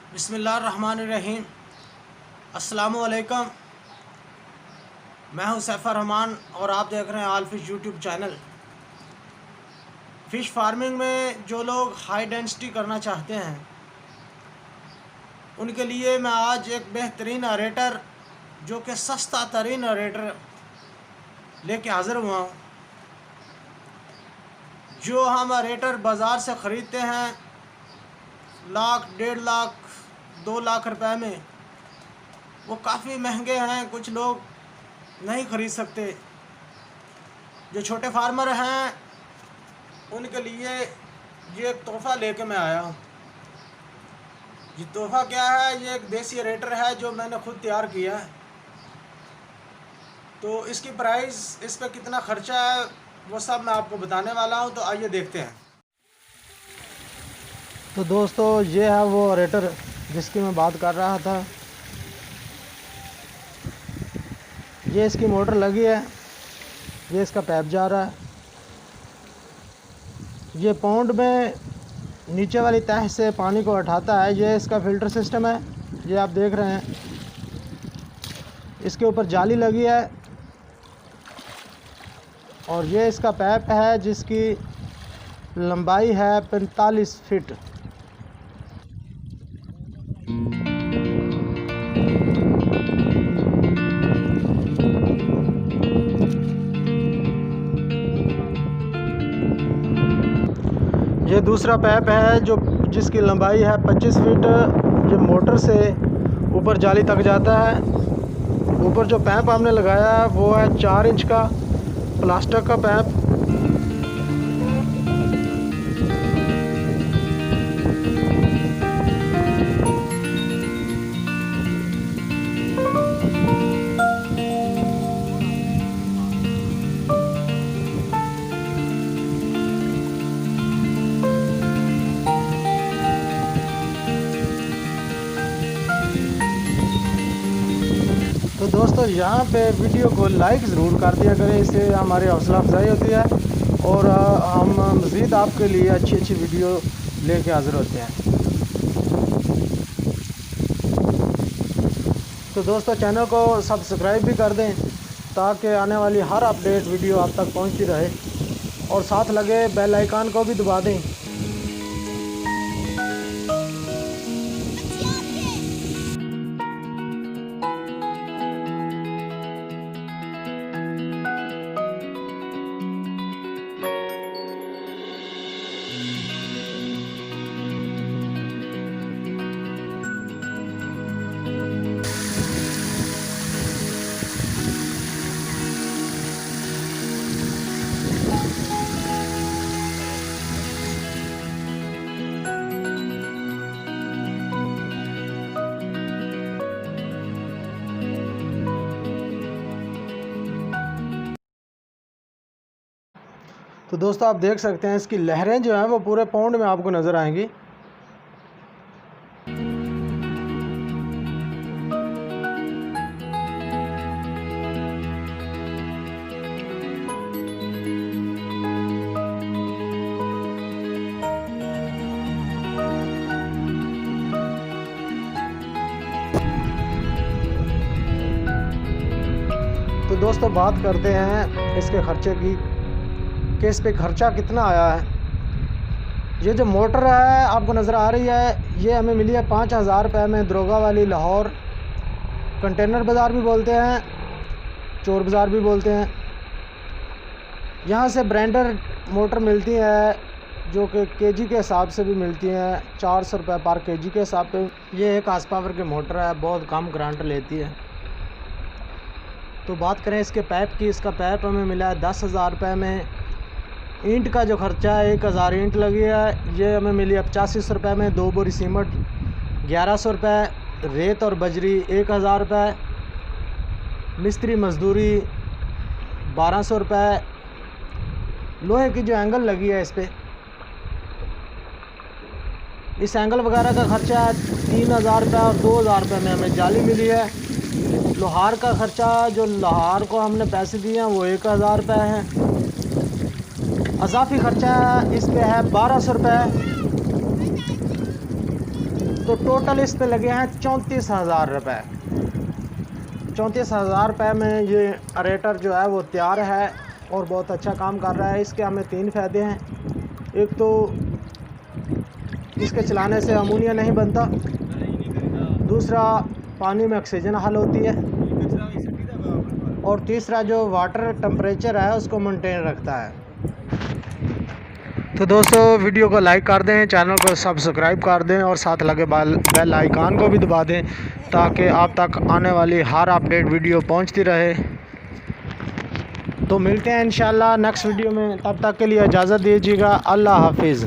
बिस्मिल्लाहिर्रहमानिर्रहीम। अस्सलामुअलैकुम। मैं हूं सैफ़र रहमान और आप देख रहे हैं all fish YouTube channel. Fish farming में जो लोग हाई डेंसिटी करना चाहते हैं उनके लिए मैं आज एक बेहतरीन अरेटर जो कि सस्ता तरीन अरेटर लेके हाज़िर हुआ हूँ। जो हम अरेटर बाज़ार से ख़रीदते हैं लाख, 1.5 लाख, 2 लाख रुपए में, वो काफ़ी महंगे हैं, कुछ लोग नहीं ख़रीद सकते। जो छोटे फार्मर हैं उनके लिए ये एक तोहफ़ा लेके मैं आया हूँ। ये तोहफ़ा क्या है? ये एक देसी अरेटर है जो मैंने ख़ुद तैयार किया है। तो इसकी प्राइस, इस पर कितना ख़र्चा है, वो सब मैं आपको बताने वाला हूँ। तो आइए देखते हैं। तो दोस्तों, ये है वो अरेटर जिसकी मैं बात कर रहा था। ये इसकी मोटर लगी है, ये इसका पाइप जा रहा है। ये पौंड में नीचे वाली तह से पानी को उठाता है। ये इसका फ़िल्टर सिस्टम है, ये आप देख रहे हैं। इसके ऊपर जाली लगी है और ये इसका पाइप है जिसकी लंबाई है 45 फीट। ये दूसरा पाइप है जिसकी लंबाई है 25 फीट। ये मोटर से ऊपर जाली तक जाता है। ऊपर जो पाइप हमने लगाया है वो है 4 इंच का प्लास्टिक का पाइप। तो दोस्तों, यहाँ पे वीडियो को लाइक ज़रूर कर दिया करें, इससे हमारी हौसला अफजाई होती है और हम मज़ीद आपके लिए अच्छी अच्छी वीडियो लेके हाज़िर होते हैं। तो दोस्तों, चैनल को सब्सक्राइब भी कर दें ताकि आने वाली हर अपडेट वीडियो आप तक पहुँचती रहे और साथ लगे बेल आइकन को भी दबा दें। तो दोस्तों, आप देख सकते हैं इसकी लहरें जो हैं वो पूरे पौंड में आपको नज़र आएंगी। तो दोस्तों, बात करते हैं इसके ख़र्चे की कि इस पे ख़र्चा कितना आया है। ये जो मोटर है आपको नज़र आ रही है, ये हमें मिली है 5000 रुपये में, दरोगा वाली, लाहौर। कंटेनर बाज़ार भी बोलते हैं, चोर बाज़ार भी बोलते हैं। यहाँ से ब्रांडर मोटर मिलती है जो कि केजी के हिसाब से भी मिलती हैं, 400 रुपये पर केजी के हिसाब पे। ये एक हार्स पावर की मोटर है, बहुत कम करंट लेती है। तो बात करें इसके पाइप की, इसका पाइप हमें मिला है 10,000 रुपये में। ईंट का जो ख़र्चा है 1000 ईंट लगी है, ये हमें मिली है 85 रुपये में। 2 बोरी सीमेंट 1100 रुपये, रेत और बजरी 1000 रुपये, मिस्त्री मजदूरी 1200 रुपये, लोहे की जो एंगल लगी है इस एंगल वगैरह का ख़र्चा 3000 रुपये और 2000 रुपये में हमें जाली मिली है। लोहार का ख़र्चा, जो लोहार को हमने पैसे दिए हैं वो 1000 रुपये हैं। अजाफी ख़र्चा इस पे है 1200 रुपये। तो टोटल इस पे लगे हैं 34,000 रुपये। 34,000 रुपये में ये अरेटर जो है वो तैयार है और बहुत अच्छा काम कर रहा है। इसके हमें 3 फ़ायदे हैं। एक तो इसके चलाने से अमोनिया नहीं बनता, दूसरा पानी में ऑक्सीजन हल होती है, और तीसरा जो वाटर टेम्परेचर है उसको मेंटेन रखता है। तो दोस्तों वीडियो को लाइक कर दें, चैनल को सब्सक्राइब कर दें और साथ लगे बेल आइकान को भी दबा दें ताकि आप तक आने वाली हर अपडेट वीडियो पहुंचती रहे। तो मिलते हैं इंशाल्लाह नेक्स्ट वीडियो में, तब तक के लिए इजाज़त दीजिएगा। अल्लाह हाफिज़।